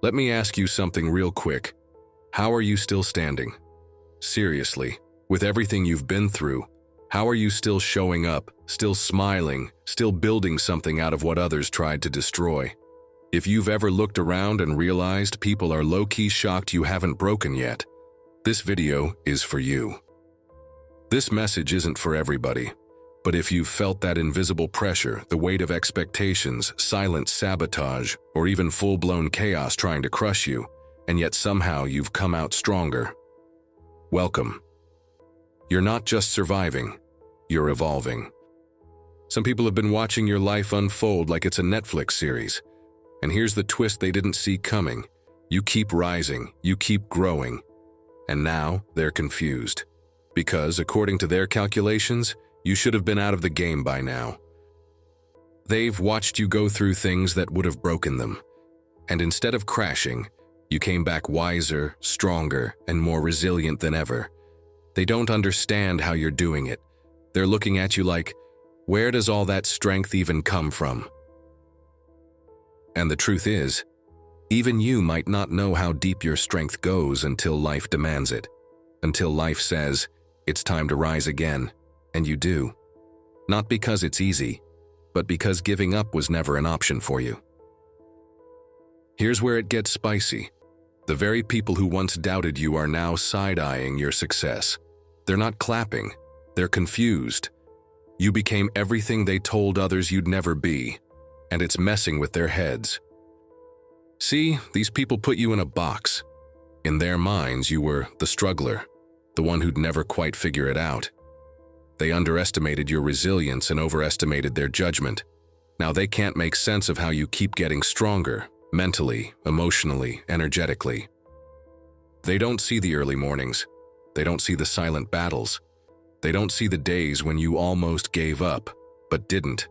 Let me ask you something real quick. How are you still standing? Seriously, with everything you've been through, how are you still showing up, still smiling, still building something out of what others tried to destroy? If you've ever looked around and realized people are low-key shocked you haven't broken yet, this video is for you. This message isn't for everybody, but if you've felt that invisible pressure, the weight of expectations, silent sabotage, or even full-blown chaos trying to crush you, and yet somehow you've come out stronger, welcome. You're not just surviving, you're evolving. Some people have been watching your life unfold like it's a Netflix series. And here's the twist they didn't see coming. You keep rising, you keep growing. And now they're confused. Because, according to their calculations, you should have been out of the game by now. They've watched you go through things that would have broken them. And instead of crashing, you came back wiser, stronger, and more resilient than ever. They don't understand how you're doing it. They're looking at you like, where does all that strength even come from? And the truth is, even you might not know how deep your strength goes until life demands it. Until life says, it's time to rise again, and you do. Not because it's easy, but because giving up was never an option for you. Here's where it gets spicy. The very people who once doubted you are now side-eyeing your success. They're not clapping, they're confused. You became everything they told others you'd never be, and it's messing with their heads. See, these people put you in a box. In their minds, you were the struggler, the one who'd never quite figure it out. They underestimated your resilience and overestimated their judgment. Now they can't make sense of how you keep getting stronger, mentally, emotionally, energetically. They don't see the early mornings. They don't see the silent battles. They don't see the days when you almost gave up, but didn't.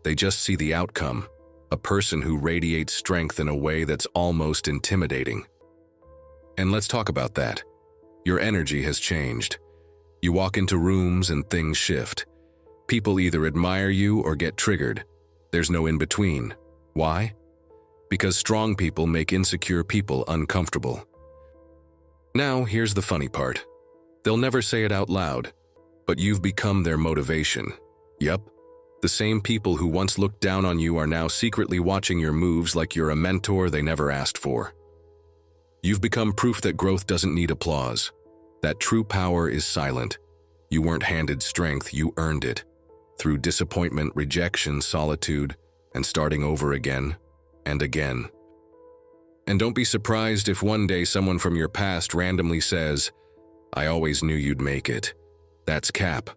They just see the outcome, a person who radiates strength in a way that's almost intimidating. And let's talk about that. Your energy has changed. You walk into rooms and things shift. People either admire you or get triggered. There's no in-between. Why? Because strong people make insecure people uncomfortable. Now, here's the funny part. They'll never say it out loud, but you've become their motivation. Yup. The same people who once looked down on you are now secretly watching your moves like you're a mentor they never asked for. You've become proof that growth doesn't need applause, that true power is silent. You weren't handed strength, you earned it. Through disappointment, rejection, solitude, and starting over again and again. And don't be surprised if one day someone from your past randomly says, "I always knew you'd make it." That's cap.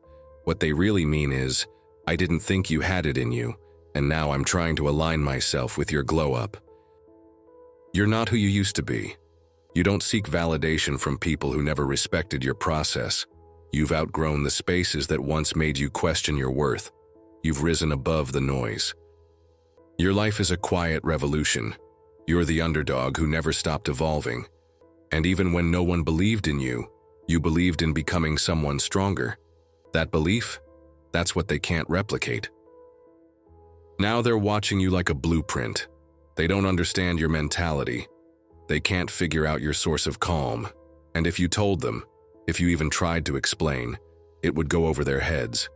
What they really mean is, I didn't think you had it in you, and now I'm trying to align myself with your glow-up. You're not who you used to be. You don't seek validation from people who never respected your process. You've outgrown the spaces that once made you question your worth. You've risen above the noise. Your life is a quiet revolution. You're the underdog who never stopped evolving. And even when no one believed in you, you believed in becoming someone stronger. That belief? That's what they can't replicate. Now they're watching you like a blueprint. They don't understand your mentality. They can't figure out your source of calm. And if you told them, if you even tried to explain, it would go over their heads.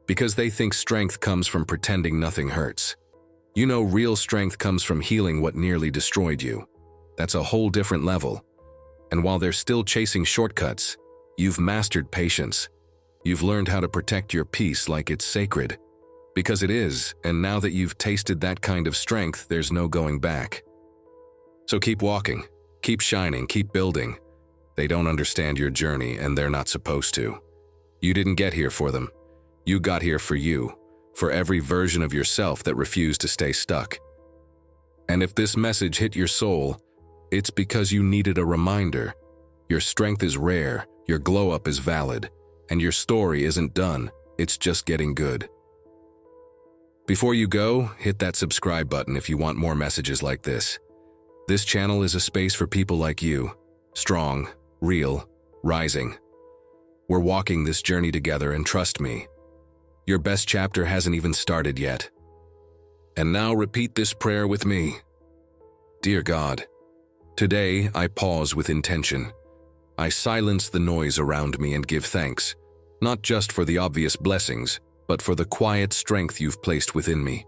Because they think strength comes from pretending nothing hurts. You know, real strength comes from healing what nearly destroyed you. That's a whole different level. And while they're still chasing shortcuts, you've mastered patience. You've learned how to protect your peace like it's sacred. Because it is, and now that you've tasted that kind of strength, there's no going back. So keep walking, keep shining, keep building. They don't understand your journey, and they're not supposed to. You didn't get here for them. You got here for you, for every version of yourself that refused to stay stuck. And if this message hit your soul, it's because you needed a reminder. Your strength is rare, your glow-up is valid, and your story isn't done, it's just getting good. Before you go, hit that subscribe button if you want more messages like this. This channel is a space for people like you, strong, real, rising. We're walking this journey together, and trust me, your best chapter hasn't even started yet. And now repeat this prayer with me. Dear God, today I pause with intention. I silence the noise around me and give thanks, not just for the obvious blessings, but for the quiet strength you've placed within me.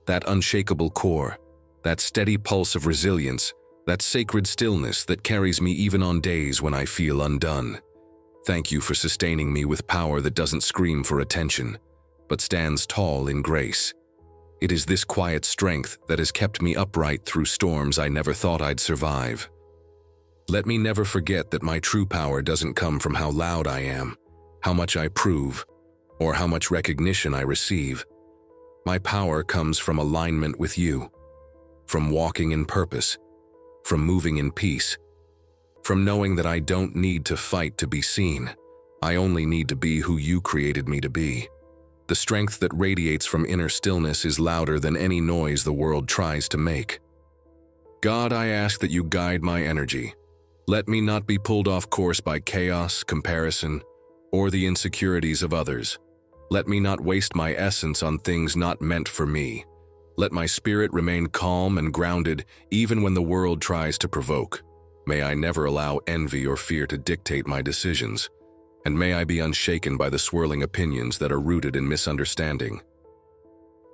That unshakable core, that steady pulse of resilience, that sacred stillness that carries me even on days when I feel undone. Thank you for sustaining me with power that doesn't scream for attention, but stands tall in grace. It is this quiet strength that has kept me upright through storms I never thought I'd survive. Let me never forget that my true power doesn't come from how loud I am, how much I prove, or how much recognition I receive. My power comes from alignment with you, from walking in purpose, from moving in peace, from knowing that I don't need to fight to be seen. I only need to be who you created me to be. The strength that radiates from inner stillness is louder than any noise the world tries to make. God, I ask that you guide my energy. Let me not be pulled off course by chaos, comparison, or the insecurities of others. Let me not waste my essence on things not meant for me. Let my spirit remain calm and grounded even when the world tries to provoke. May I never allow envy or fear to dictate my decisions. And may I be unshaken by the swirling opinions that are rooted in misunderstanding.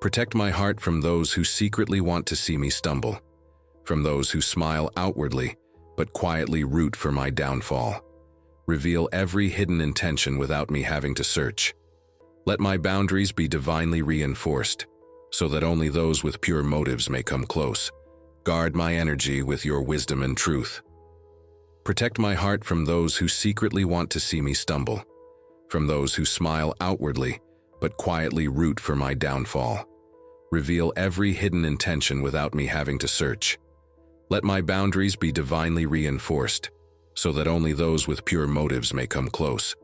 Protect my heart from those who secretly want to see me stumble, from those who smile outwardly but quietly root for my downfall. Reveal every hidden intention without me having to search. Let my boundaries be divinely reinforced, so that only those with pure motives may come close. Guard my energy with your wisdom and truth. Protect my heart from those who secretly want to see me stumble, from those who smile outwardly but quietly root for my downfall. Reveal every hidden intention without me having to search. Let my boundaries be divinely reinforced, so that only those with pure motives may come close.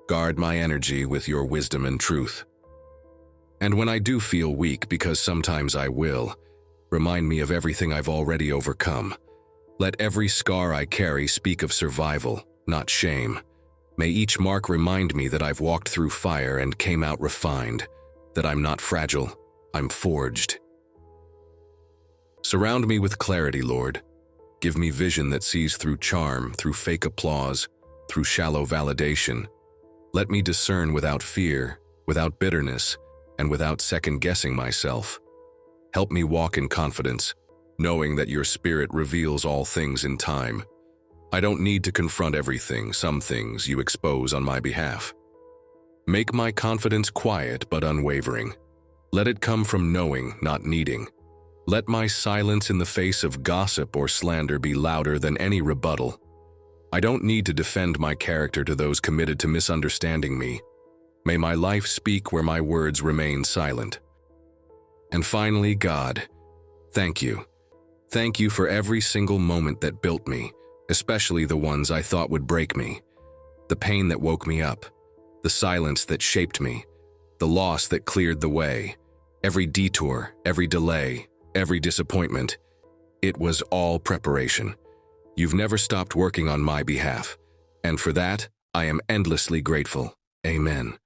Guard my energy with your wisdom and truth. And when I do feel weak, because sometimes I will, remind me of everything I've already overcome. Let every scar I carry speak of survival, not shame. May each mark remind me that I've walked through fire and came out refined, that I'm not fragile, I'm forged. Surround me with clarity, Lord. Give me vision that sees through charm, through fake applause, through shallow validation. Let me discern without fear, without bitterness, and without second-guessing myself. Help me walk in confidence, knowing that your spirit reveals all things in time. I don't need to confront everything, some things you expose on my behalf. Make my confidence quiet but unwavering. Let it come from knowing, not needing. Let my silence in the face of gossip or slander be louder than any rebuttal. I don't need to defend my character to those committed to misunderstanding me. May my life speak where my words remain silent. And finally, God, thank you. Thank you for every single moment that built me, especially the ones I thought would break me. The pain that woke me up, the silence that shaped me, the loss that cleared the way, every detour, every delay, every disappointment. It was all preparation. You've never stopped working on my behalf, and for that, I am endlessly grateful. Amen.